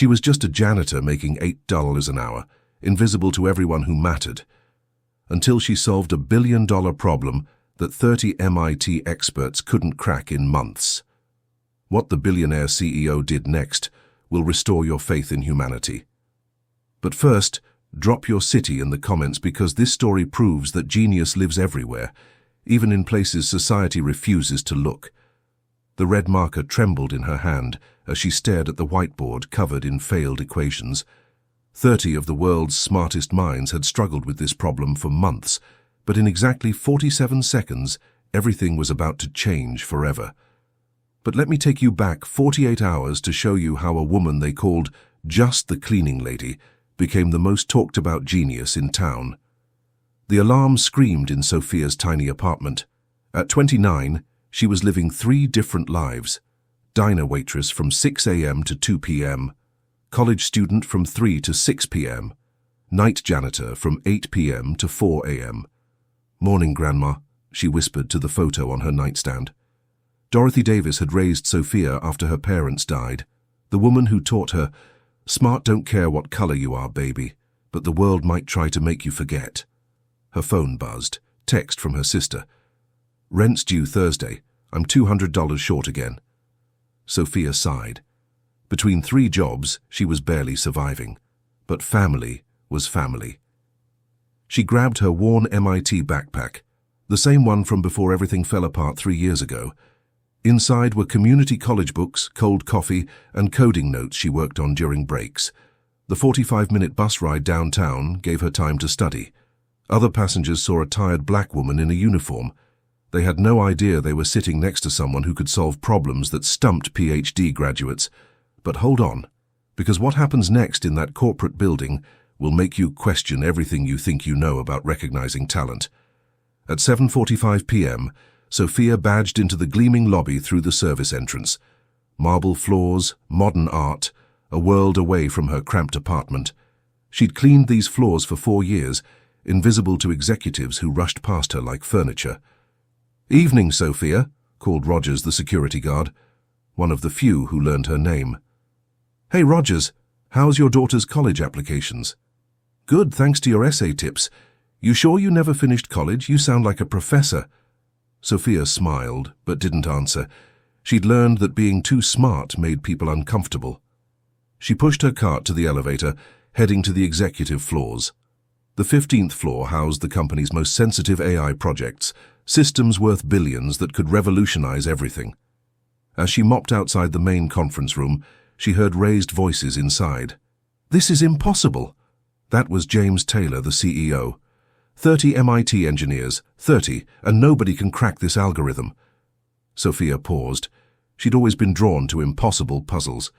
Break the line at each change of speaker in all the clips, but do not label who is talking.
She was just a janitor making $8 an hour, invisible to everyone who mattered, until she solved a billion-dollar problem that 30 MIT experts couldn't crack in months. What the billionaire CEO did next will restore your faith in humanity. But first, drop your city in the comments because this story proves that genius lives everywhere, even in places society refuses to look. The red marker trembled in her hand as she stared at the whiteboard covered in failed equations. 30 of the world's smartest minds had struggled with this problem for months, but in exactly 47 seconds, everything was about to change forever. But let me take you back 48 hours to show you how a woman they called just the cleaning lady became the most talked about genius in town. The alarm screamed in Sophia's tiny apartment. At 29, she was living 3 different lives: diner waitress from 6 a.m. to 2 p.m., college student from 3 to 6 p.m., night janitor from 8 p.m. to 4 a.m. "Morning, Grandma," she whispered to the photo on her nightstand. Dorothy Davis had raised Sophia after her parents died, the woman who taught her, "Smart don't care what color you are, baby, but the world might try to make you forget." Her phone buzzed, text from her sister. "Rent's due Thursday. I'm $200 short again." Sophia sighed. Between 3 jobs, she was barely surviving. But family was family. She grabbed her worn MIT backpack, the same one from before everything fell apart 3 years ago. Inside were community college books, cold coffee, and coding notes she worked on during breaks. The 45-minute bus ride downtown gave her time to study. Other passengers saw a tired black woman in a uniform. They had no idea they were sitting next to someone who could solve problems that stumped PhD graduates. But hold on, because what happens next in that corporate building will make you question everything you think you know about recognizing talent. At 7:45 p.m., Sophia badged into the gleaming lobby through the service entrance. Marble floors, modern art, a world away from her cramped apartment. She'd cleaned these floors for 4 years, invisible to executives who rushed past her like furniture. "Evening, Sophia," called Rogers, the security guard, one of the few who learned her name. "Hey, Rogers, how's your daughter's college applications?" "Good, thanks to your essay tips. You sure you never finished college? You sound like a professor." Sophia smiled, but didn't answer. She'd learned that being too smart made people uncomfortable. She pushed her cart to the elevator, heading to the executive floors. The 15th floor housed the company's most sensitive AI projects, systems worth billions that could revolutionize everything. As she mopped outside the main conference room, she heard raised voices inside. "This is impossible." That was James Taylor, the CEO. 30 MIT engineers, 30, and nobody can crack this algorithm. Sophia paused. She'd always been drawn to impossible puzzles.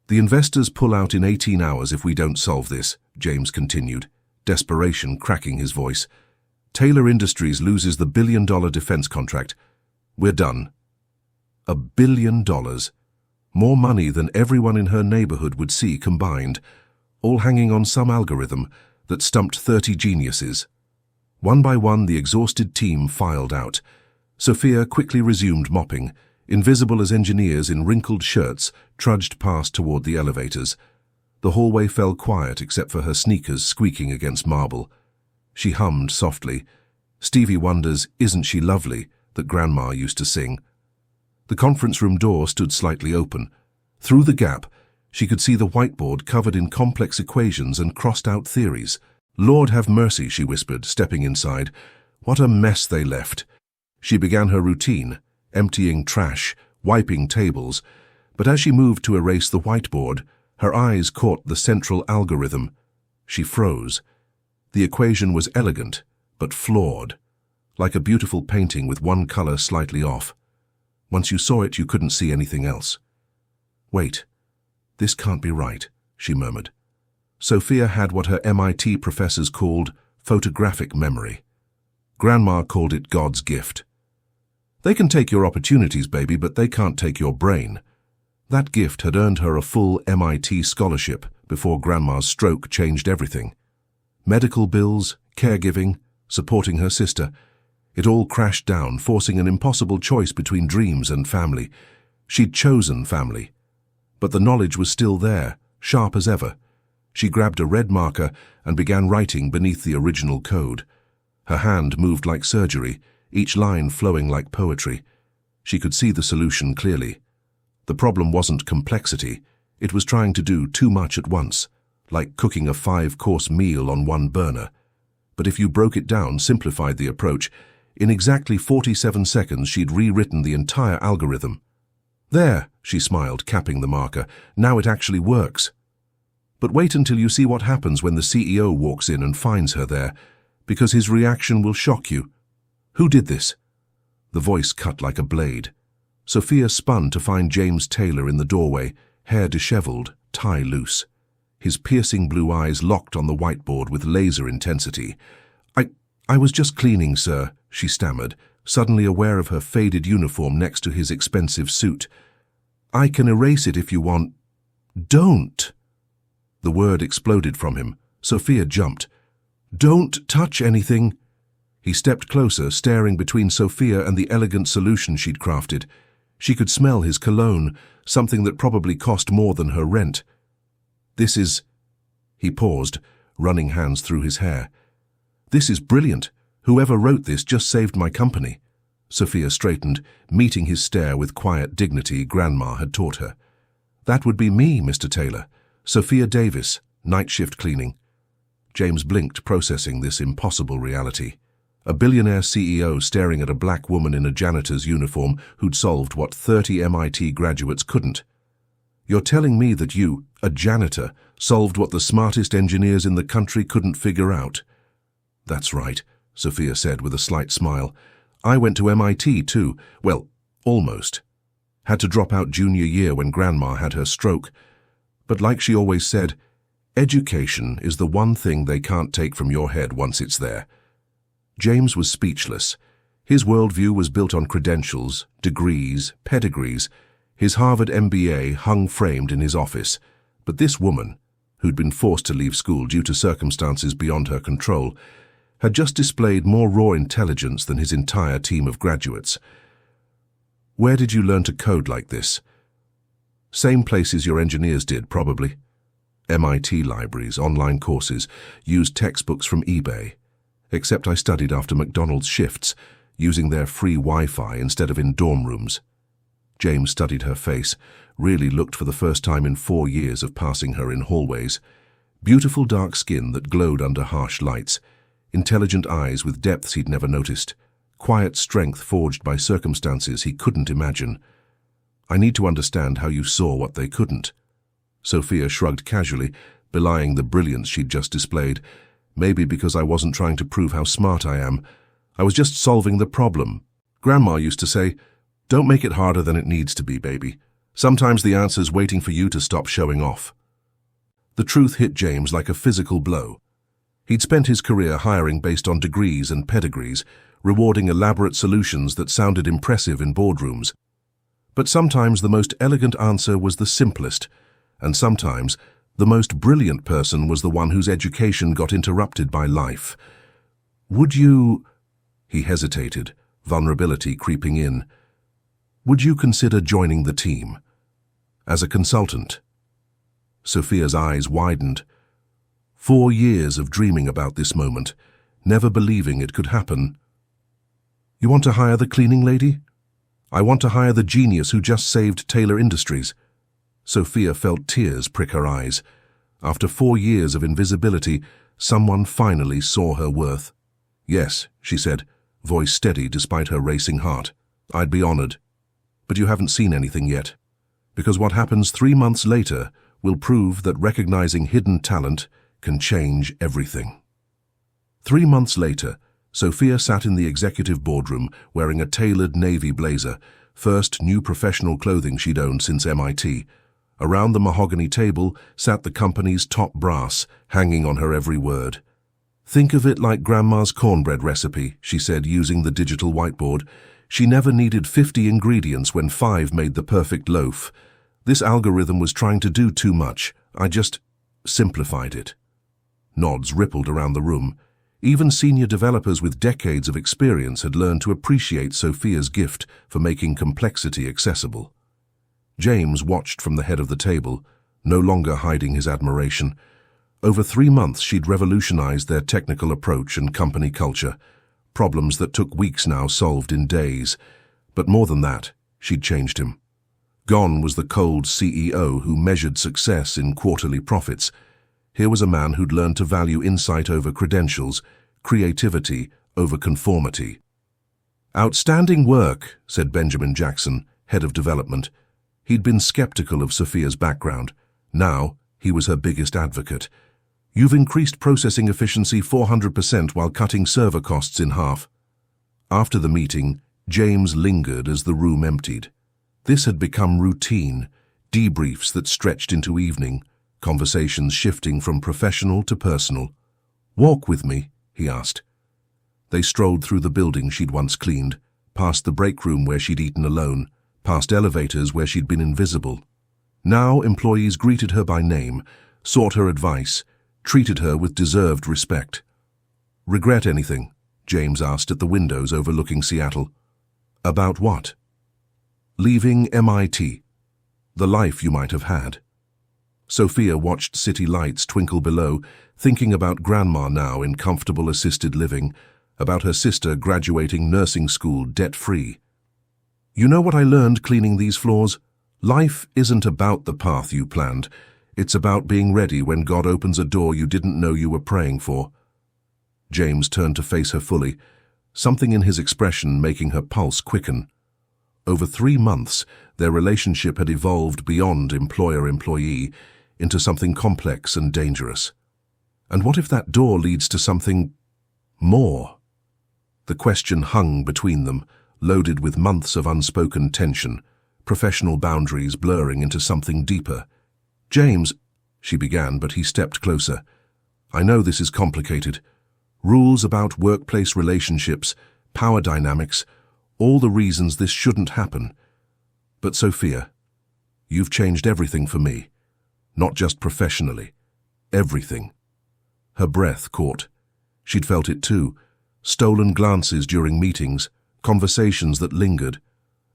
"The investors pull out in 18 hours if we don't solve this," James continued, desperation cracking his voice. "Taylor Industries loses the billion-dollar defense contract. We're done." $1 billion. More money than everyone in her neighborhood would see combined, all hanging on some algorithm that stumped 30 geniuses. One by one, the exhausted team filed out. Sophia quickly resumed mopping. Invisible as engineers in wrinkled shirts trudged past toward the elevators. The hallway fell quiet except for her sneakers squeaking against marble. She hummed softly. Stevie Wonder's "Isn't She Lovely" that Grandma used to sing. The conference room door stood slightly open. Through the gap, she could see the whiteboard covered in complex equations and crossed-out theories. "Lord have mercy," she whispered, stepping inside. "What a mess they left." She began her routine, emptying trash, wiping tables, but as she moved to erase the whiteboard, her eyes caught the central algorithm. She froze. The equation was elegant, but flawed, like a beautiful painting with one color slightly off. Once you saw it, you couldn't see anything else. "Wait. This can't be right," she murmured. Sophia had what her MIT professors called photographic memory. Grandma called it God's gift. "They can take your opportunities, baby, but they can't take your brain." That gift had earned her a full MIT scholarship before Grandma's stroke changed everything. Medical bills, caregiving, supporting her sister. It all crashed down, forcing an impossible choice between dreams and family. She'd chosen family. But the knowledge was still there, sharp as ever. She grabbed a red marker and began writing beneath the original code. Her hand moved like surgery, each line flowing like poetry. She could see the solution clearly. The problem wasn't complexity. It was trying to do too much at once, like cooking a 5-course meal on one burner. But if you broke it down, simplified the approach, in exactly 47 seconds she'd rewritten the entire algorithm. "There," she smiled, capping the marker. "Now it actually works." But wait until you see what happens when the CEO walks in and finds her there, because his reaction will shock you. "Who did this?" The voice cut like a blade. Sophia spun to find James Taylor in the doorway, hair disheveled, tie loose. His piercing blue eyes locked on the whiteboard with laser intensity. I was just cleaning, sir," she stammered, suddenly aware of her faded uniform next to his expensive suit. "I can erase it if you want." "Don't!" The word exploded from him. Sophia jumped. "Don't touch anything." He stepped closer, staring between Sophia and the elegant solution she'd crafted. She could smell his cologne, something that probably cost more than her rent. "This is—" He paused, running hands through his hair. "This is brilliant. Whoever wrote this just saved my company." Sophia straightened, meeting his stare with quiet dignity Grandma had taught her. "That would be me, Mr. Taylor. Sophia Davis, night shift cleaning." James blinked, processing this impossible reality. A billionaire CEO staring at a black woman in a janitor's uniform who'd solved what 30 MIT graduates couldn't. "You're telling me that you, a janitor, solved what the smartest engineers in the country couldn't figure out?" "That's right," Sophia said with a slight smile. "I went to MIT too. Well, almost. Had to drop out junior year when Grandma had her stroke. But like she always said, education is the one thing they can't take from your head once it's there." James was speechless. His worldview was built on credentials, degrees, pedigrees. His Harvard MBA hung framed in his office. But this woman, who'd been forced to leave school due to circumstances beyond her control, had just displayed more raw intelligence than his entire team of graduates. "Where did you learn to code like this?" "Same places your engineers did, probably. MIT libraries, online courses, used textbooks from eBay. Except I studied after McDonald's shifts, using their free Wi-Fi instead of in dorm rooms." James studied her face, really looked for the first time in 4 years of passing her in hallways. Beautiful dark skin that glowed under harsh lights, intelligent eyes with depths he'd never noticed, quiet strength forged by circumstances he couldn't imagine. "I need to understand how you saw what they couldn't." Sophia shrugged casually, belying the brilliance she'd just displayed. "Maybe because I wasn't trying to prove how smart I am. I was just solving the problem. Grandma used to say, 'Don't make it harder than it needs to be, baby. Sometimes the answer's waiting for you to stop showing off.'" The truth hit James like a physical blow. He'd spent his career hiring based on degrees and pedigrees, rewarding elaborate solutions that sounded impressive in boardrooms. But sometimes the most elegant answer was the simplest, and sometimes the most brilliant person was the one whose education got interrupted by life. "Would you—" He hesitated, vulnerability creeping in. "Would you consider joining the team? As a consultant?" Sophia's eyes widened. 4 years of dreaming about this moment, never believing it could happen. "You want to hire the cleaning lady?" "I want to hire the genius who just saved Taylor Industries." Sophia felt tears prick her eyes. After 4 years of invisibility, someone finally saw her worth. "Yes," she said, voice steady despite her racing heart. "I'd be honored. But you haven't seen anything yet. Because what happens 3 months later will prove that recognizing hidden talent can change everything." 3 months later, Sophia sat in the executive boardroom wearing a tailored navy blazer, first new professional clothing she'd owned since MIT. Around the mahogany table sat the company's top brass, hanging on her every word. "Think of it like Grandma's cornbread recipe," she said, using the digital whiteboard. "She never needed 50 ingredients when 5 made the perfect loaf. This algorithm was trying to do too much. I just simplified it." Nods rippled around the room. Even senior developers with decades of experience had learned to appreciate Sophia's gift for making complexity accessible. James watched from the head of the table, no longer hiding his admiration. Over 3 months, she'd revolutionized their technical approach and company culture. Problems that took weeks now solved in days. But more than that, she'd changed him. Gone was the cold CEO who measured success in quarterly profits. Here was a man who'd learned to value insight over credentials, creativity over conformity. "Outstanding work," said Benjamin Jackson, head of development. He'd been skeptical of Sophia's background. Now, he was her biggest advocate. "You've increased processing efficiency 400% while cutting server costs in half." After the meeting, James lingered as the room emptied. This had become routine, debriefs that stretched into evening, conversations shifting from professional to personal. "Walk with me," he asked. They strolled through the building she'd once cleaned, past the break room where she'd eaten alone, past elevators where she'd been invisible. Now employees greeted her by name, sought her advice, treated her with deserved respect. "Regret anything?" James asked at the windows overlooking Seattle. "About what?" "Leaving MIT. The life you might have had." Sophia watched city lights twinkle below, thinking about grandma now in comfortable assisted living, about her sister graduating nursing school debt-free. "You know what I learned cleaning these floors? Life isn't about the path you planned. It's about being ready when God opens a door you didn't know you were praying for." James turned to face her fully, something in his expression making her pulse quicken. Over 3 months, their relationship had evolved beyond employer-employee into something complex and dangerous. And what if that door leads to something more? The question hung between them, loaded with months of unspoken tension, professional boundaries blurring into something deeper. "James," she began, but he stepped closer. "I know this is complicated. Rules about workplace relationships, power dynamics, all the reasons this shouldn't happen. But Sophia, you've changed everything for me. Not just professionally. Everything." Her breath caught. She'd felt it too. Stolen glances during meetings, conversations that lingered,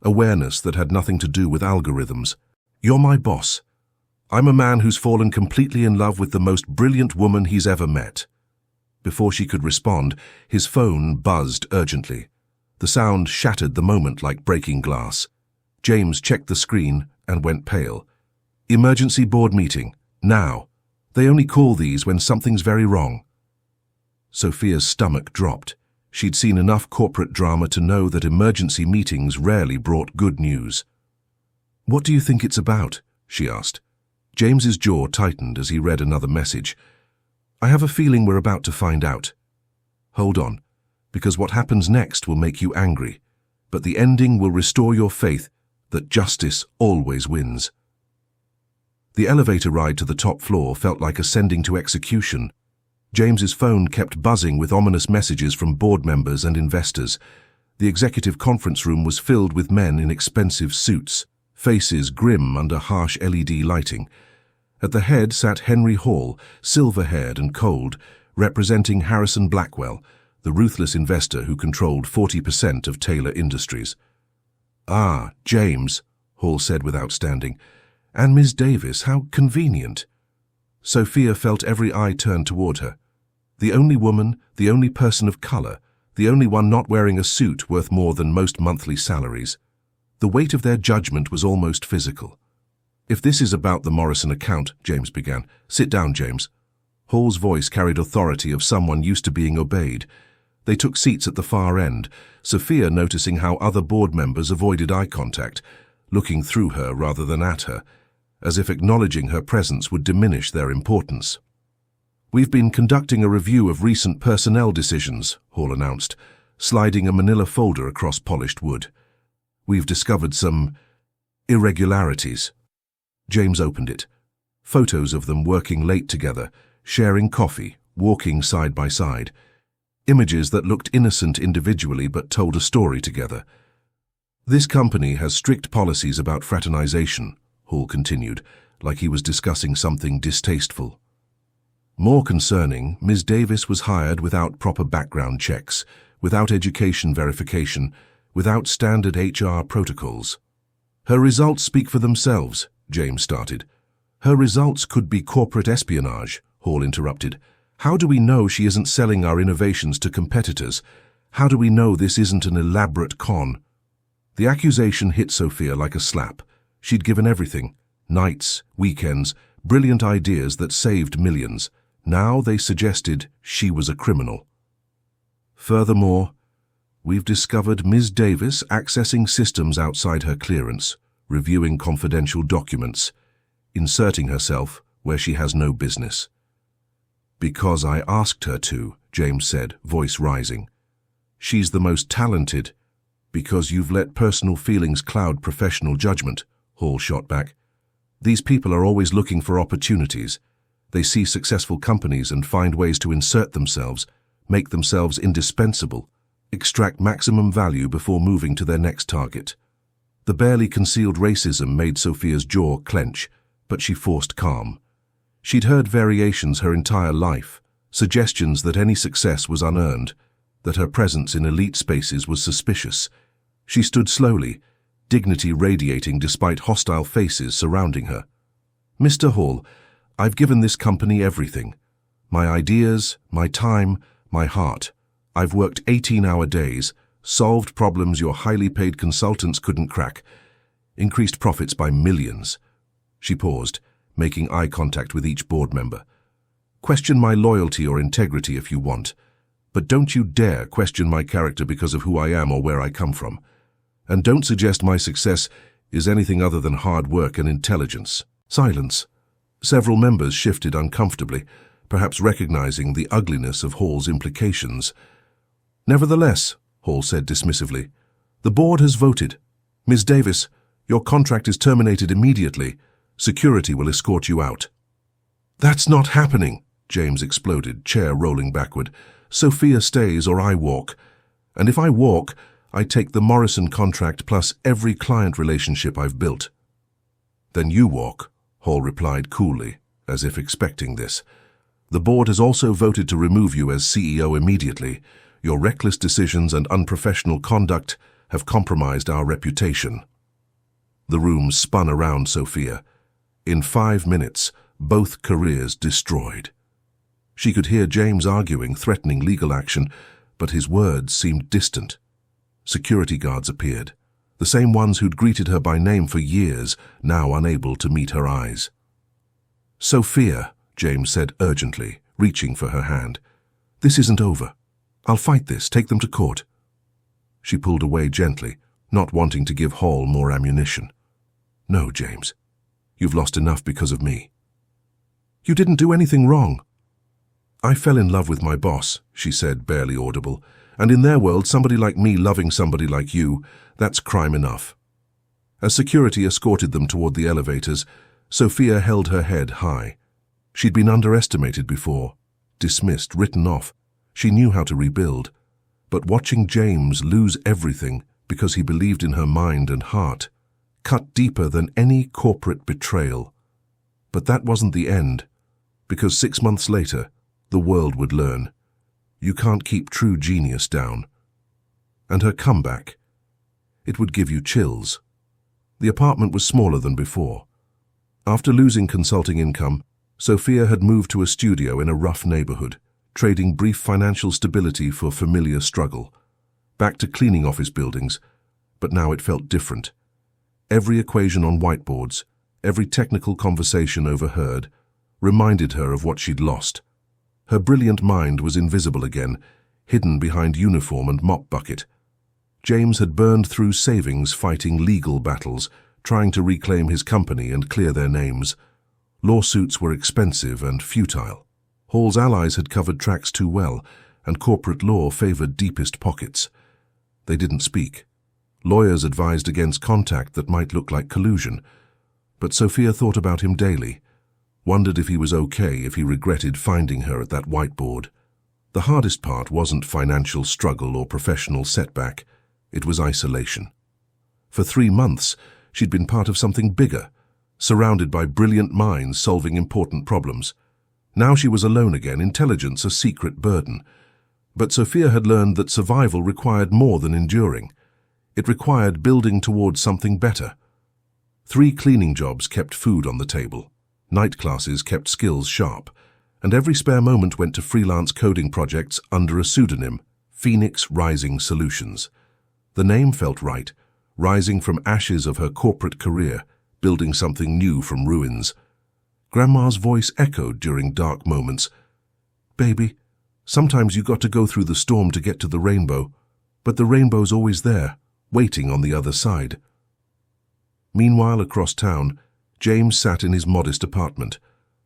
awareness that had nothing to do with algorithms. "You're my boss. I'm a man who's fallen completely in love with the most brilliant woman he's ever met." Before she could respond, his phone buzzed urgently. The sound shattered the moment like breaking glass. James checked the screen and went pale. "Emergency board meeting. Now. They only call these when something's very wrong." Sophia's stomach dropped. She'd seen enough corporate drama to know that emergency meetings rarely brought good news. "What do you think it's about?" she asked. James's jaw tightened as he read another message. "I have a feeling we're about to find out. Hold on, because what happens next will make you angry, but the ending will restore your faith that justice always wins." The elevator ride to the top floor felt like ascending to execution. James's phone kept buzzing with ominous messages from board members and investors. The executive conference room was filled with men in expensive suits, faces grim under harsh LED lighting. At the head sat Henry Hall, silver-haired and cold, representing Harrison Blackwell, the ruthless investor who controlled 40% of Taylor Industries. "Ah, James," Hall said without standing. "And Ms. Davis, how convenient." Sophia felt every eye turn toward her. The only woman, the only person of color, the only one not wearing a suit worth more than most monthly salaries. The weight of their judgment was almost physical. "If this is about the Morrison account," James began. "Sit down, James." Hall's voice carried authority of someone used to being obeyed. They took seats at the far end, Sophia noticing how other board members avoided eye contact, looking through her rather than at her, as if acknowledging her presence would diminish their importance. "We've been conducting a review of recent personnel decisions," Hall announced, sliding a manila folder across polished wood. "We've discovered some irregularities." James opened it. Photos of them working late together, sharing coffee, walking side by side. Images that looked innocent individually but told a story together. "This company has strict policies about fraternization," Hall continued, like he was discussing something distasteful. More concerning, Ms. Davis was hired without proper background checks, without education verification, without standard HR protocols. "Her results speak for themselves," James started. Her results could be corporate espionage, Hall interrupted. How do we know she isn't selling our innovations to competitors? How do we know this isn't an elaborate con? The accusation hit Sophia like a slap. She'd given everything. Nights, weekends, brilliant ideas that saved millions. Now they suggested she was a criminal. Furthermore, we've discovered Ms. Davis accessing systems outside her clearance, reviewing confidential documents, inserting herself where she has no business. Because I asked her to, James said, voice rising. She's the most talented. Because you've let personal feelings cloud professional judgment, Hall shot back. These people are always looking for opportunities. They see successful companies and find ways to insert themselves, make themselves indispensable, extract maximum value before moving to their next target. The barely concealed racism made Sophia's jaw clench, but she forced calm. She'd heard variations her entire life, suggestions that any success was unearned, that her presence in elite spaces was suspicious. She stood slowly, dignity radiating despite hostile faces surrounding her. Mr. Hall, I've given this company everything. My ideas, my time, my heart. I've worked 18-hour days, solved problems your highly paid consultants couldn't crack, increased profits by millions. She paused, making eye contact with each board member. Question my loyalty or integrity if you want, but don't you dare question my character because of who I am or where I come from. And don't suggest my success is anything other than hard work and intelligence. Silence. Several members shifted uncomfortably, perhaps recognizing the ugliness of Hall's implications. Nevertheless, Hall said dismissively, the board has voted. Ms. Davis, your contract is terminated immediately. Security will escort you out. That's not happening, James exploded, chair rolling backward. Sophia stays or I walk. And if I walk, I take the Morrison contract plus every client relationship I've built. Then you walk, Hall replied coolly, as if expecting this. The board has also voted to remove you as CEO immediately. Your reckless decisions and unprofessional conduct have compromised our reputation. The room spun around Sophia. In 5 minutes, both careers destroyed. She could hear James arguing, threatening legal action, but his words seemed distant. Security guards appeared, the same ones who'd greeted her by name for years, now unable to meet her eyes. Sophia, James said urgently, reaching for her hand. This isn't over. I'll fight this, take them to court. She pulled away gently, not wanting to give Hall more ammunition. No, James. You've lost enough because of me. You didn't do anything wrong. I fell in love with my boss, she said, barely audible, and in their world, somebody like me loving somebody like you, that's crime enough. As security escorted them toward the elevators, Sophia held her head high. She'd been underestimated before, dismissed, written off. She knew how to rebuild. But watching James lose everything because he believed in her mind and heart cut deeper than any corporate betrayal. But that wasn't the end, because 6 months later, the world would learn. You can't keep true genius down. And her comeback, it would give you chills. The apartment was smaller than before. After losing consulting income, Sophia had moved to a studio in a rough neighborhood, trading brief financial stability for familiar struggle. Back to cleaning office buildings, but now it felt different. Every equation on whiteboards, every technical conversation overheard, reminded her of what she'd lost. Her brilliant mind was invisible again, hidden behind uniform and mop bucket. James had burned through savings fighting legal battles, trying to reclaim his company and clear their names. Lawsuits were expensive and futile. Hall's allies had covered tracks too well, and corporate law favored deepest pockets. They didn't speak. Lawyers advised against contact that might look like collusion. But Sophia thought about him daily, wondered if he was okay, if he regretted finding her at that whiteboard. The hardest part wasn't financial struggle or professional setback. It was isolation. For 3 months, she'd been part of something bigger, surrounded by brilliant minds solving important problems. Now she was alone again, intelligence a secret burden. But Sophia had learned that survival required more than enduring. It required building towards something better. 3 cleaning jobs kept food on the table. Night classes kept skills sharp, and every spare moment went to freelance coding projects under a pseudonym, Phoenix Rising Solutions. The name felt right, rising from ashes of her corporate career, building something new from ruins. Grandma's voice echoed during dark moments. "Baby, sometimes you got to go through the storm to get to the rainbow, but the rainbow's always there, waiting on the other side." Meanwhile, across town, James sat in his modest apartment,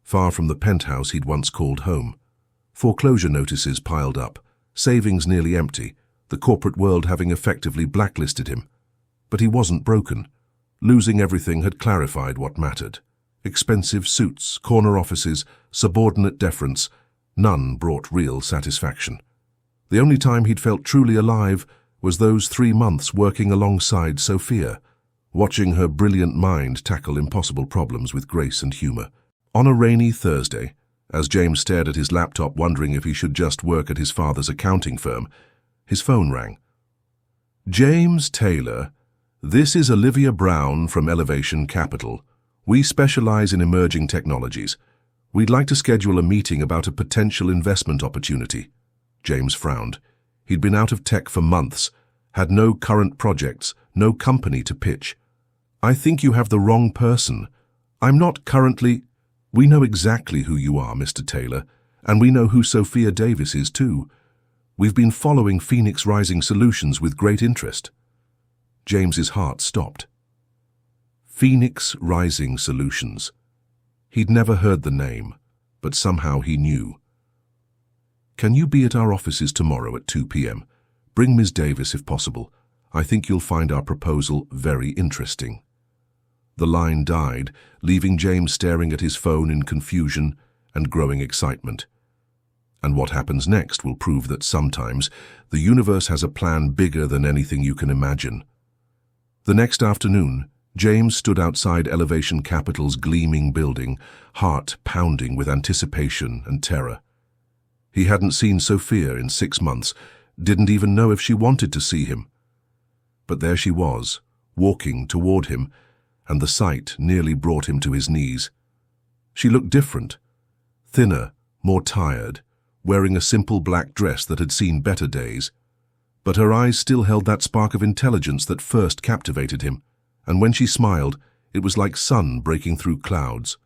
far from the penthouse he'd once called home. Foreclosure notices piled up, savings nearly empty, the corporate world having effectively blacklisted him. But he wasn't broken. Losing everything had clarified what mattered. Expensive suits, corner offices, subordinate deference, none brought real satisfaction. The only time he'd felt truly alive was those 3 months working alongside Sophia, watching her brilliant mind tackle impossible problems with grace and humor. On a rainy Thursday, as James stared at his laptop wondering if he should just work at his father's accounting firm, his phone rang. "James Taylor, this is Olivia Brown from Elevation Capital. We specialize in emerging technologies. We'd like to schedule a meeting about a potential investment opportunity." James frowned. He'd been out of tech for months, had no current projects, no company to pitch. "I think you have the wrong person. I'm not currently—" "We know exactly who you are, Mr. Taylor, and we know who Sophia Davis is too. We've been following Phoenix Rising Solutions with great interest." James's heart stopped. Phoenix Rising Solutions. He'd never heard the name, but somehow he knew. "Can you be at our offices tomorrow at 2 p.m? Bring Ms. Davis if possible. I think you'll find our proposal very interesting." The line died, leaving James staring at his phone in confusion and growing excitement. And what happens next will prove that sometimes the universe has a plan bigger than anything you can imagine. The next afternoon, James stood outside Elevation Capital's gleaming building, heart pounding with anticipation and terror. He hadn't seen Sophia in 6 months, didn't even know if she wanted to see him. But there she was, walking toward him, and the sight nearly brought him to his knees. She looked different, thinner, more tired, wearing a simple black dress that had seen better days. But her eyes still held that spark of intelligence that first captivated him, and when she smiled, it was like sun breaking through clouds.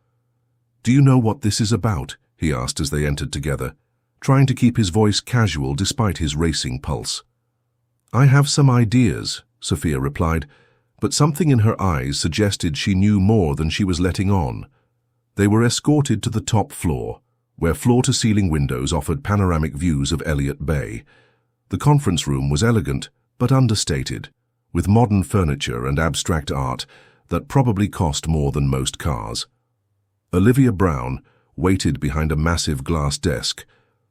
"Do you know what this is about?" he asked as they entered together, trying to keep his voice casual despite his racing pulse. "I have some ideas," Sophia replied, but something in her eyes suggested she knew more than she was letting on. They were escorted to the top floor, where floor-to-ceiling windows offered panoramic views of Elliott Bay. The conference room was elegant but understated, with modern furniture and abstract art that probably cost more than most cars. Olivia Brown waited behind a massive glass desk,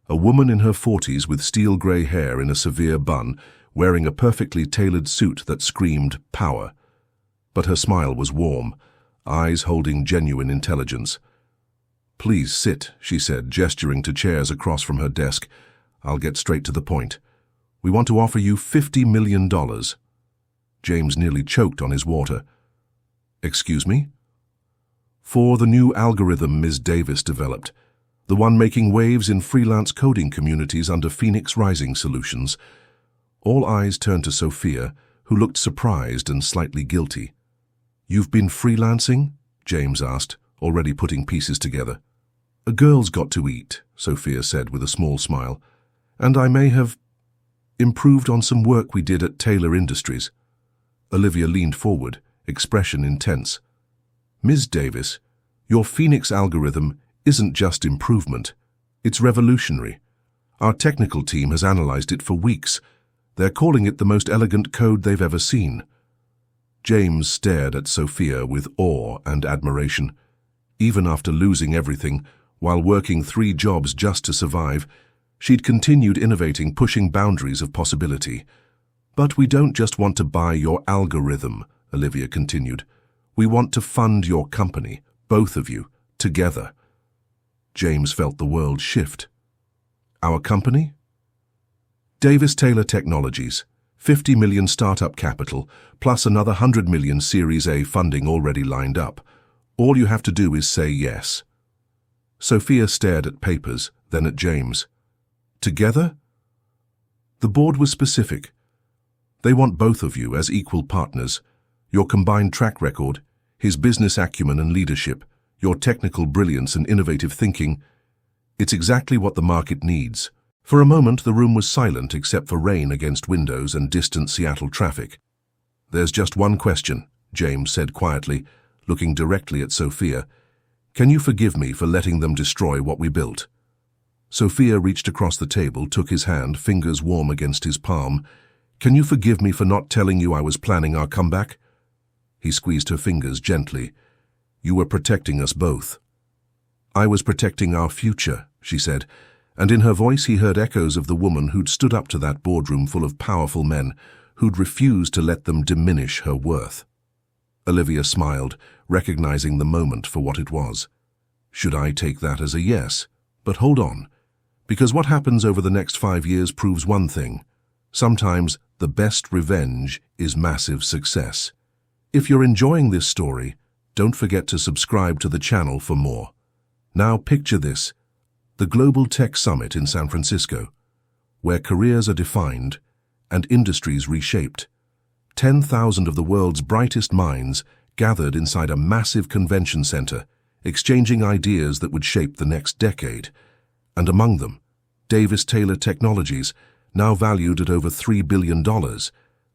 a woman in her 40s with steel grey hair in a severe bun, wearing a perfectly tailored suit that screamed power. But her smile was warm, eyes holding genuine intelligence. "Please sit," she said, gesturing to chairs across from her desk. "I'll get straight to the point. We want to offer you $50 million. James nearly choked on his water. "Excuse me?" "For the new algorithm Ms. Davis developed, the one making waves in freelance coding communities under Phoenix Rising Solutions." All eyes turned to Sophia, who looked surprised and slightly guilty. "You've been freelancing?" James asked, already putting pieces together. "A girl's got to eat," Sophia said with a small smile, "and I may have improved on some work we did at Taylor Industries." Olivia leaned forward, expression intense. "Ms. Davis, your Phoenix algorithm isn't just improvement. It's revolutionary. Our technical team has analyzed it for weeks. They're calling it the most elegant code they've ever seen." James stared at Sophia with awe and admiration. Even after losing everything, while working 3 jobs just to survive, she'd continued innovating, pushing boundaries of possibility. "But we don't just want to buy your algorithm," Olivia continued. "We want to fund your company, both of you, together." James felt the world shift. "Our company?" "Davis Taylor Technologies, 50 million startup capital, plus another 100 million Series A funding already lined up. All you have to do is say yes. Sophia stared at papers, then at James. Together? The board was specific. They want both of you as equal partners. Your combined track record, his business acumen and leadership, your technical brilliance and innovative thinking. It's exactly what the market needs. For a moment, the room was silent except for rain against windows and distant Seattle traffic. There's just one question, James said quietly, looking directly at Sophia. Can you forgive me for letting them destroy what we built? Sophia reached across the table, took his hand, fingers warm against his palm. Can you forgive me for not telling you I was planning our comeback? He squeezed her fingers gently. You were protecting us both. I was protecting our future, she said, and in her voice he heard echoes of the woman who'd stood up to that boardroom full of powerful men, who'd refused to let them diminish her worth. Olivia smiled, recognizing the moment for what it was. Should I take that as a yes? But hold on, because what happens over the next 5 years proves one thing. Sometimes the best revenge is massive success. If you're enjoying this story, don't forget to subscribe to the channel for more. Now picture this, the Global Tech Summit in San Francisco, where careers are defined and industries reshaped. 10,000 of the world's brightest minds gathered inside a massive convention center, exchanging ideas that would shape the next decade. And among them, Davis Taylor Technologies, now valued at over $3 billion,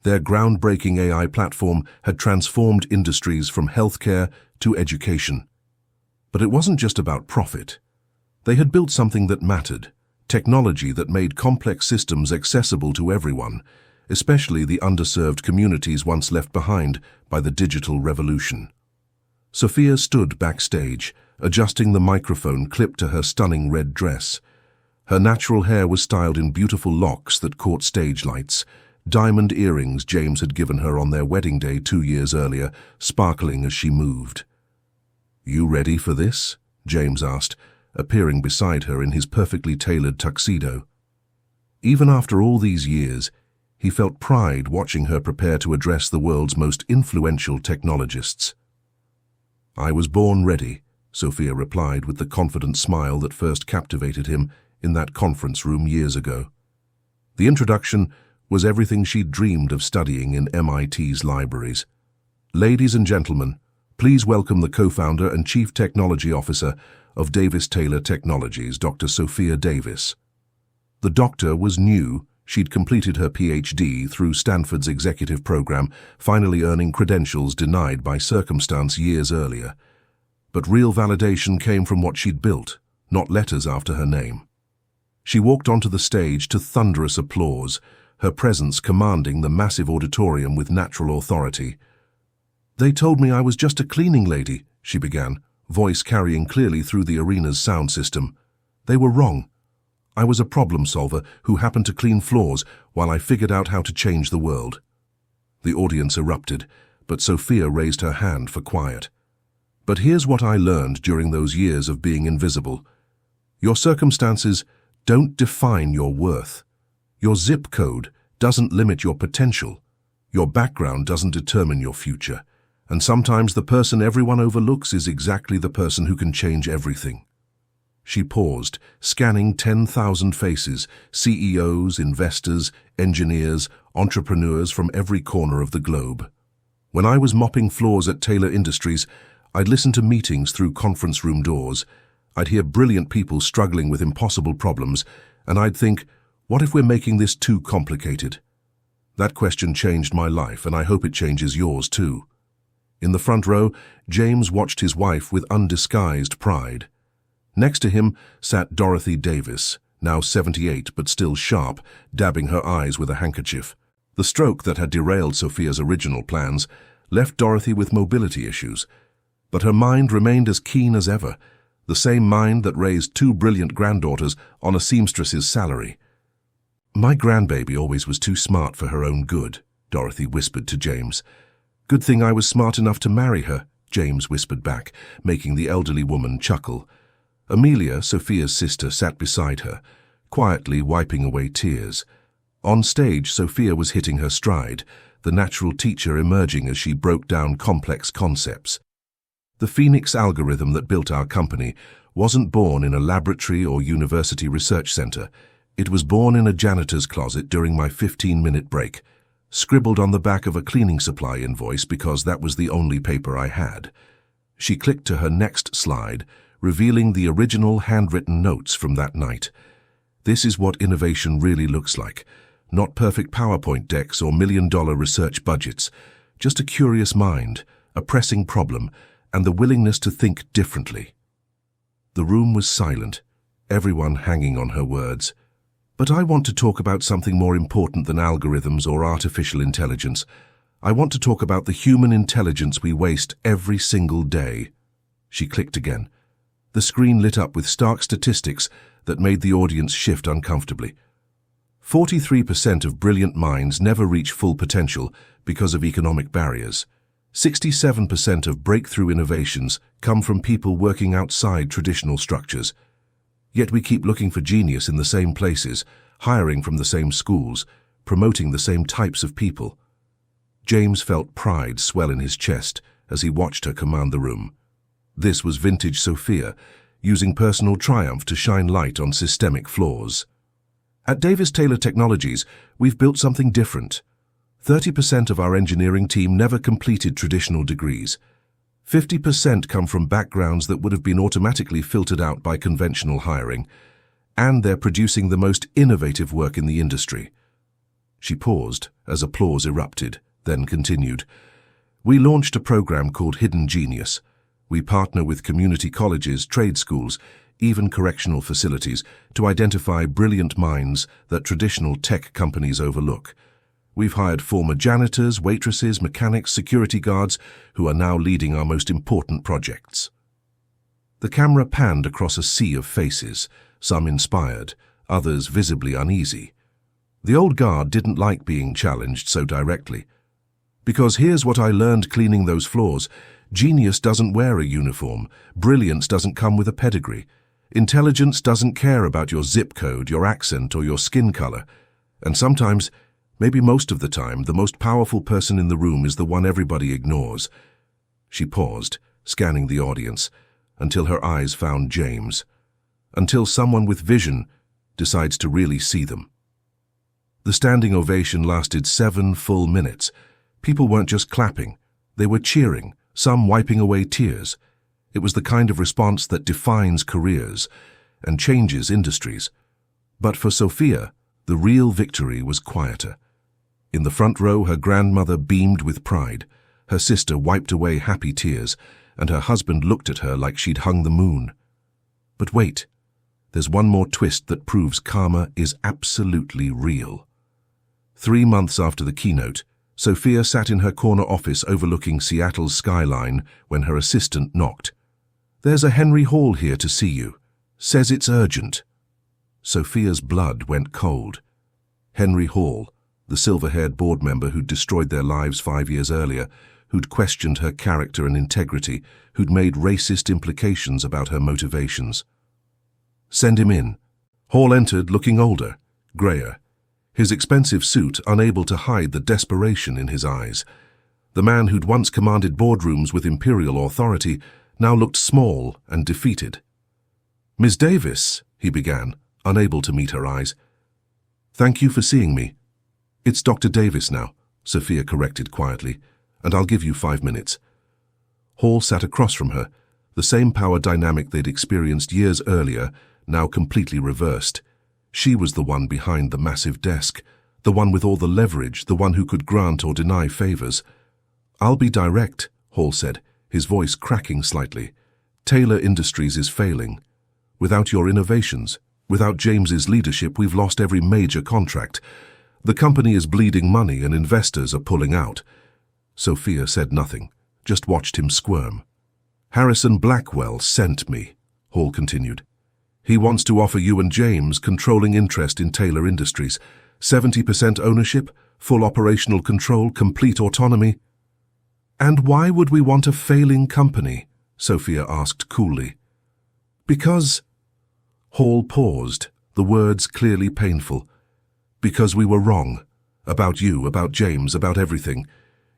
their groundbreaking AI platform had transformed industries from healthcare to education. But it wasn't just about profit. They had built something that mattered, technology that made complex systems accessible to everyone, especially the underserved communities once left behind by the digital revolution. Sophia stood backstage, adjusting the microphone clipped to her stunning red dress. Her natural hair was styled in beautiful locks that caught stage lights, diamond earrings James had given her on their wedding day 2 years earlier, sparkling as she moved. You ready for this? James asked, appearing beside her in his perfectly tailored tuxedo. Even after all these years, he felt pride watching her prepare to address the world's most influential technologists. I was born ready, Sophia replied with the confident smile that first captivated him in that conference room years ago. The introduction was everything she'd dreamed of studying in MIT's libraries. Ladies and gentlemen, please welcome the co-founder and chief technology officer of Davis Taylor Technologies, Dr. Sophia Davis. The doctor was new. She'd completed her PhD through Stanford's executive program, finally earning credentials denied by circumstance years earlier. But real validation came from what she'd built, not letters after her name. She walked onto the stage to thunderous applause, her presence commanding the massive auditorium with natural authority. They told me I was just a cleaning lady, she began, voice carrying clearly through the arena's sound system. They were wrong. I was a problem solver who happened to clean floors while I figured out how to change the world. The audience erupted, but Sophia raised her hand for quiet. But here's what I learned during those years of being invisible. Your circumstances don't define your worth. Your zip code doesn't limit your potential. Your background doesn't determine your future. And sometimes the person everyone overlooks is exactly the person who can change everything. She paused, scanning 10,000 faces, CEOs, investors, engineers, entrepreneurs from every corner of the globe. When I was mopping floors at Taylor Industries, I'd listen to meetings through conference room doors. I'd hear brilliant people struggling with impossible problems, and I'd think, what if we're making this too complicated? That question changed my life, and I hope it changes yours too. In the front row, James watched his wife with undisguised pride. Next to him sat Dorothy Davis, now 78 but still sharp, dabbing her eyes with a handkerchief. The stroke that had derailed Sophia's original plans left Dorothy with mobility issues, but her mind remained as keen as ever, the same mind that raised 2 brilliant granddaughters on a seamstress's salary. My grandbaby always was too smart for her own good, Dorothy whispered to James. Good thing I was smart enough to marry her, James whispered back, making the elderly woman chuckle. Amelia, Sophia's sister, sat beside her, quietly wiping away tears. On stage, Sophia was hitting her stride, the natural teacher emerging as she broke down complex concepts. The Phoenix algorithm that built our company wasn't born in a laboratory or university research center. It was born in a janitor's closet during my 15-minute break, scribbled on the back of a cleaning supply invoice because that was the only paper I had. She clicked to her next slide, revealing the original handwritten notes from that night. This is what innovation really looks like. Not perfect PowerPoint decks or million-dollar research budgets, just a curious mind, a pressing problem, and the willingness to think differently. The room was silent, everyone hanging on her words. But I want to talk about something more important than algorithms or artificial intelligence. I want to talk about the human intelligence we waste every single day. She clicked again. The screen lit up with stark statistics that made the audience shift uncomfortably. 43% of brilliant minds never reach full potential because of economic barriers. 67% of breakthrough innovations come from people working outside traditional structures. Yet we keep looking for genius in the same places, hiring from the same schools, promoting the same types of people. James felt pride swell in his chest as he watched her command the room. This was vintage Sophia, using personal triumph to shine light on systemic flaws. At Davis Taylor Technologies, we've built something different. 30% of our engineering team never completed traditional degrees. 50% come from backgrounds that would have been automatically filtered out by conventional hiring, and they're producing the most innovative work in the industry. She paused as applause erupted, then continued. We launched a program called Hidden Genius. We partner with community colleges, trade schools, even correctional facilities to identify brilliant minds that traditional tech companies overlook. We've hired former janitors, waitresses, mechanics, security guards who are now leading our most important projects. The camera panned across a sea of faces, some inspired, others visibly uneasy. The old guard didn't like being challenged so directly. Because here's what I learned cleaning those floors. Genius doesn't wear a uniform. Brilliance doesn't come with a pedigree. Intelligence doesn't care about your zip code, your accent, or your skin color. And sometimes, maybe most of the time, the most powerful person in the room is the one everybody ignores. She paused, scanning the audience, until her eyes found James. Until someone with vision decides to really see them. The standing ovation lasted 7 full minutes. People weren't just clapping, they were cheering, some wiping away tears. It was the kind of response that defines careers and changes industries. But for Sophia, the real victory was quieter. In the front row, her grandmother beamed with pride. Her sister wiped away happy tears, and her husband looked at her like she'd hung the moon. But wait, there's one more twist that proves karma is absolutely real. 3 months after the keynote, Sophia sat in her corner office overlooking Seattle's skyline when her assistant knocked. "There's a Henry Hall here to see you. Says it's urgent." Sophia's blood went cold. Henry Hall, the silver-haired board member who'd destroyed their lives 5 years earlier, who'd questioned her character and integrity, who'd made racist implications about her motivations. "Send him in." Hall entered looking older, grayer. His expensive suit unable to hide the desperation in his eyes. The man who'd once commanded boardrooms with imperial authority now looked small and defeated. "Miss Davis," he began, unable to meet her eyes. "Thank you for seeing me." "It's Dr. Davis now," Sophia corrected quietly, "and I'll give you 5 minutes." Hall sat across from her, the same power dynamic they'd experienced years earlier, now completely reversed. She was the one behind the massive desk, the one with all the leverage, the one who could grant or deny favors. "I'll be direct," Hall said, his voice cracking slightly. "Taylor Industries is failing. Without your innovations, without James's leadership, we've lost every major contract. The company is bleeding money and investors are pulling out." Sophia said nothing, just watched him squirm. "Harrison Blackwell sent me," Hall continued. "He wants to offer you and James controlling interest in Taylor Industries. 70% ownership, full operational control, complete autonomy." "And why would we want a failing company?" Sophia asked coolly. "Because—" Hall paused, the words clearly painful. "Because we were wrong. About you, about James, about everything.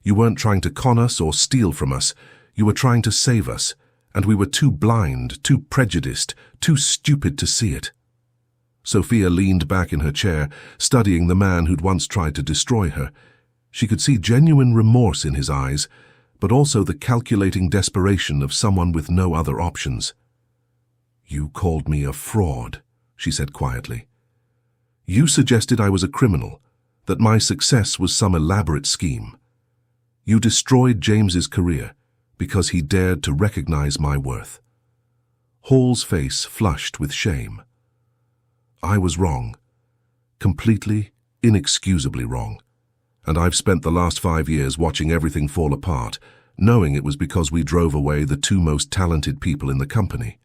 You weren't trying to con us or steal from us. You were trying to save us, and we were too blind, too prejudiced, too stupid to see it." Sophia leaned back in her chair, studying the man who'd once tried to destroy her. She could see genuine remorse in his eyes, but also the calculating desperation of someone with no other options. "You called me a fraud," she said quietly. "You suggested I was a criminal, that my success was some elaborate scheme. You destroyed James's career because he dared to recognize my worth." Hall's face flushed with shame. "I was wrong. Completely, inexcusably wrong. And I've spent the last 5 years watching everything fall apart, knowing it was because we drove away the two most talented people in the company.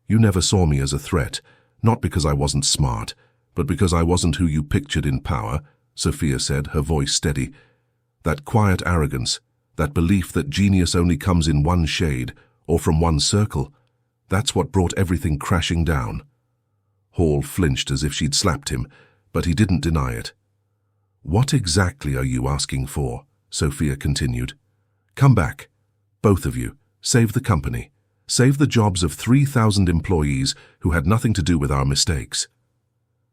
You never saw me as a threat, not because I wasn't smart, but because I wasn't who you pictured in power," Sophia said, her voice steady. "That quiet arrogance, that belief that genius only comes in one shade, or from one circle, that's what brought everything crashing down." Hall flinched as if she'd slapped him, but he didn't deny it. "What exactly are you asking for?" Sophia continued. "Come back, both of you. Save the company. Save the jobs of 3,000 employees who had nothing to do with our mistakes."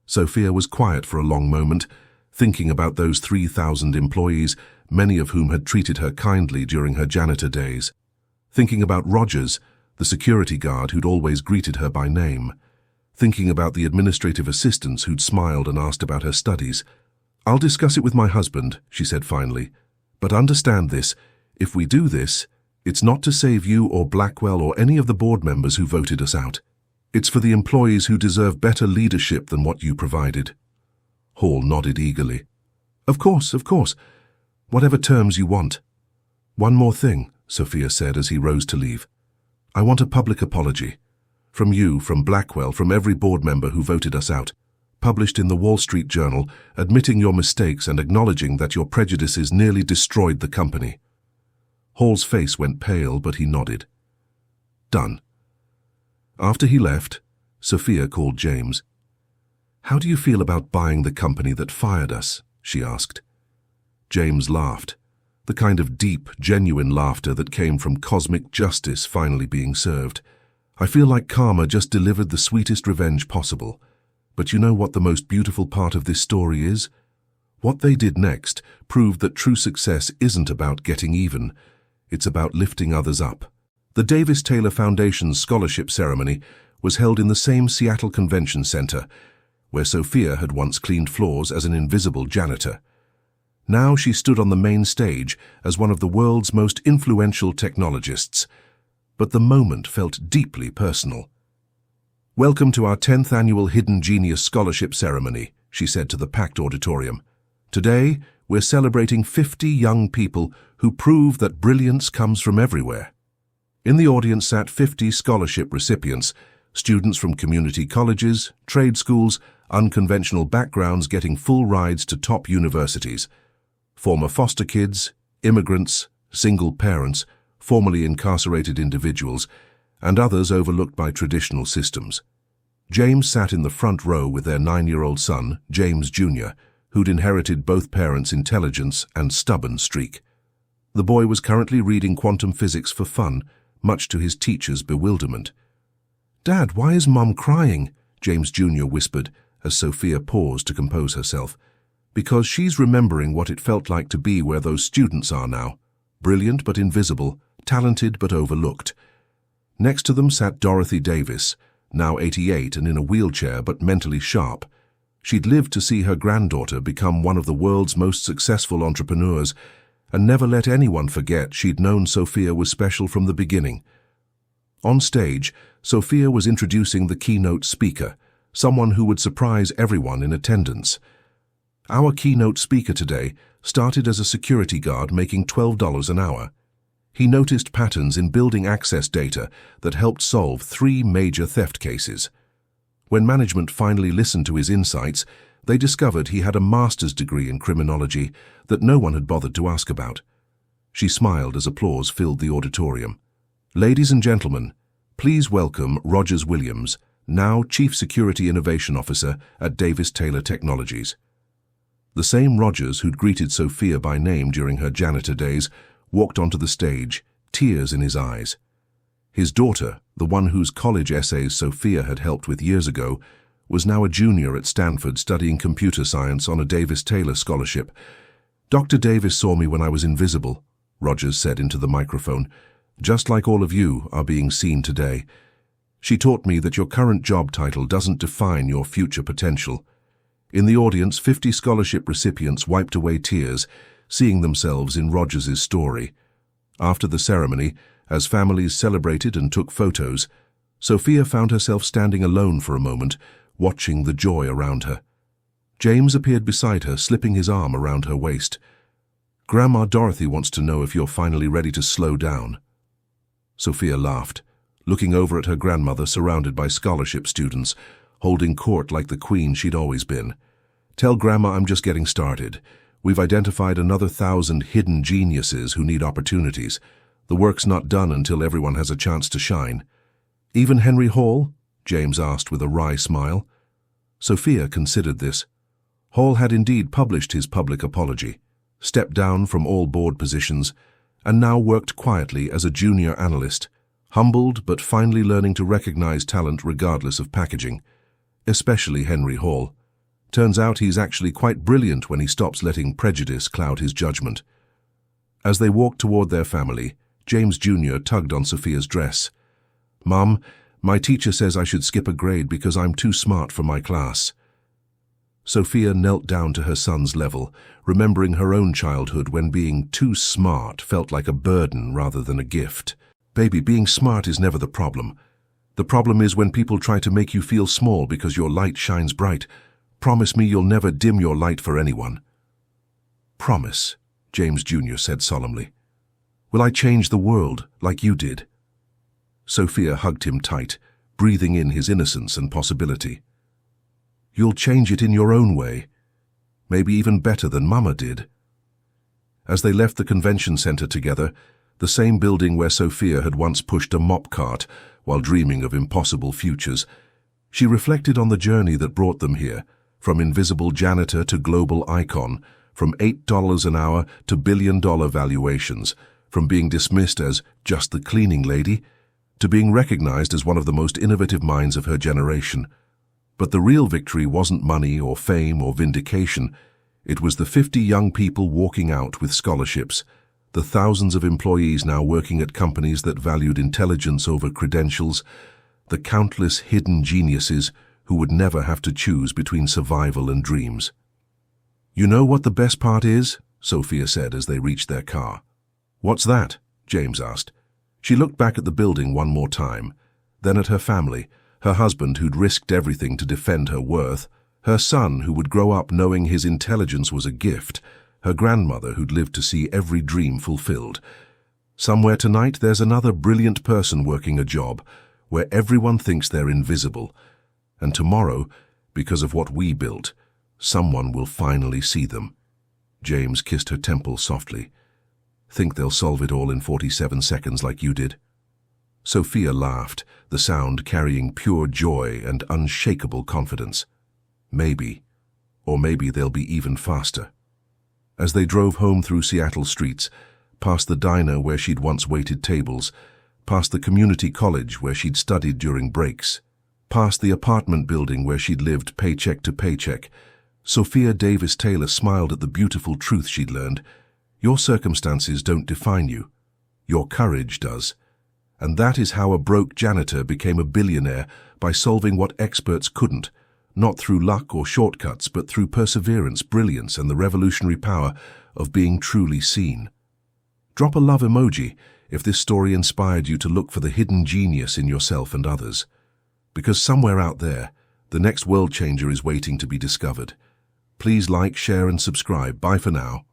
Sophia was quiet for a long moment, thinking about those 3,000 employees, many of whom had treated her kindly during her janitor days. Thinking about Rogers, the security guard who'd always greeted her by name. Thinking about the administrative assistants who'd smiled and asked about her studies. "I'll discuss it with my husband," she said finally. "But understand this, if we do this, it's not to save you or Blackwell or any of the board members who voted us out. It's for the employees who deserve better leadership than what you provided." Hall nodded eagerly. Of course. Whatever terms you want." "One more thing," Sophia said as he rose to leave. "I want a public apology. From you, from Blackwell, from every board member who voted us out. Published in the Wall Street Journal, admitting your mistakes and acknowledging that your prejudices nearly destroyed the company." Hall's face went pale, but he nodded. "Done." After he left, Sophia called James. "How do you feel about buying the company that fired us?" she asked. James laughed, the kind of deep, genuine laughter that came from cosmic justice finally being served. "I feel like karma just delivered the sweetest revenge possible. But you know what the most beautiful part of this story is? What they did next proved that true success isn't about getting even. It's about lifting others up." The Davis Taylor Foundation's scholarship ceremony was held in the same Seattle Convention Center, where Sophia had once cleaned floors as an invisible janitor. Now she stood on the main stage as one of the world's most influential technologists. But the moment felt deeply personal. "Welcome to our 10th annual Hidden Genius Scholarship Ceremony," she said to the packed auditorium. "Today, we're celebrating 50 young people who prove that brilliance comes from everywhere." In the audience sat 50 scholarship recipients, students from community colleges, trade schools, unconventional backgrounds getting full rides to top universities. Former foster kids, immigrants, single parents, formerly incarcerated individuals, and others overlooked by traditional systems. James sat in the front row with their 9-year-old son, James Jr., who'd inherited both parents' intelligence and stubborn streak. The boy was currently reading quantum physics for fun, much to his teacher's bewilderment. "Dad, why is Mom crying?" James Jr. whispered as Sophia paused to compose herself. "Because she's remembering what it felt like to be where those students are now. Brilliant but invisible, talented but overlooked." Next to them sat Dorothy Davis, now 88 and in a wheelchair but mentally sharp. She'd lived to see her granddaughter become one of the world's most successful entrepreneurs, and never let anyone forget she'd known Sophia was special from the beginning. On stage, Sophia was introducing the keynote speaker, someone who would surprise everyone in attendance. Our keynote speaker today started as a security guard making $12 an hour. He noticed patterns in building access data that helped solve 3 major theft cases. When management finally listened to his insights, they discovered he had a master's degree in criminology that no one had bothered to ask about. She smiled as applause filled the auditorium. "Ladies and gentlemen, please welcome Rogers Williams, now Chief Security Innovation Officer at Davis Taylor Technologies." The same Rogers who'd greeted Sophia by name during her janitor days walked onto the stage, tears in his eyes. His daughter, the one whose college essays Sophia had helped with years ago, was now a junior at Stanford studying computer science on a Davis-Taylor scholarship. "Dr. Davis saw me when I was invisible," Rogers said into the microphone. "Just like all of you are being seen today. She taught me that your current job title doesn't define your future potential." In the audience, 50 scholarship recipients wiped away tears, seeing themselves in Rogers's story. After the ceremony, as families celebrated and took photos, Sophia found herself standing alone for a moment, watching the joy around her. James appeared beside her, slipping his arm around her waist. "Grandma Dorothy wants to know if you're finally ready to slow down." Sophia laughed, looking over at her grandmother surrounded by scholarship students, holding court like the queen she'd always been. "Tell Grandma I'm just getting started. We've identified another 1,000 hidden geniuses who need opportunities. The work's not done until everyone has a chance to shine." "Even Henry Hall?" James asked with a wry smile. Sophia considered this. Hall had indeed published his public apology, stepped down from all board positions, and now worked quietly as a junior analyst, humbled but finally learning to recognize talent regardless of packaging. Especially Henry Hall. Turns out he's actually quite brilliant when he stops letting prejudice cloud his judgment. As they walked toward their family, James Jr. tugged on Sophia's dress. "Mom, my teacher says I should skip a grade because I'm too smart for my class." Sophia knelt down to her son's level, remembering her own childhood when being too smart felt like a burden rather than a gift. "Baby, being smart is never the problem. The problem is when people try to make you feel small because your light shines bright. Promise me you'll never dim your light for anyone." "Promise," James Jr. said solemnly. "Will I change the world like you did?" Sophia hugged him tight, breathing in his innocence and possibility. "You'll change it in your own way. Maybe even better than Mama did." As they left the convention center together, the same building where Sophia had once pushed a mop cart while dreaming of impossible futures, she reflected on the journey that brought them here, from invisible janitor to global icon, from $8 an hour to billion-dollar valuations, from being dismissed as just the cleaning lady to being recognized as one of the most innovative minds of her generation. But the real victory wasn't money or fame or vindication. It was the 50 young people walking out with scholarships, the thousands of employees now working at companies that valued intelligence over credentials, the countless hidden geniuses who would never have to choose between survival and dreams. "You know what the best part is?" Sophia said as they reached their car. "What's that?" James asked. She looked back at the building one more time, then at her family, her husband who'd risked everything to defend her worth, her son who would grow up knowing his intelligence was a gift, her grandmother who'd lived to see every dream fulfilled. Somewhere tonight there's another brilliant person working a job where everyone thinks they're invisible. And tomorrow, because of what we built, someone will finally see them. James kissed her temple softly. "Think they'll solve it all in 47 seconds like you did?" Sophia laughed, the sound carrying pure joy and unshakable confidence. "Maybe. Or maybe they'll be even faster." As they drove home through Seattle streets, past the diner where she'd once waited tables, past the community college where she'd studied during breaks, past the apartment building where she'd lived paycheck to paycheck, Sophia Davis Taylor smiled at the beautiful truth she'd learned. Your circumstances don't define you. Your courage does. And that is how a broke janitor became a billionaire, by solving what experts couldn't, not through luck or shortcuts, but through perseverance, brilliance, and the revolutionary power of being truly seen. Drop a love emoji if this story inspired you to look for the hidden genius in yourself and others. Because somewhere out there, the next world changer is waiting to be discovered. Please like, share, and subscribe. Bye for now.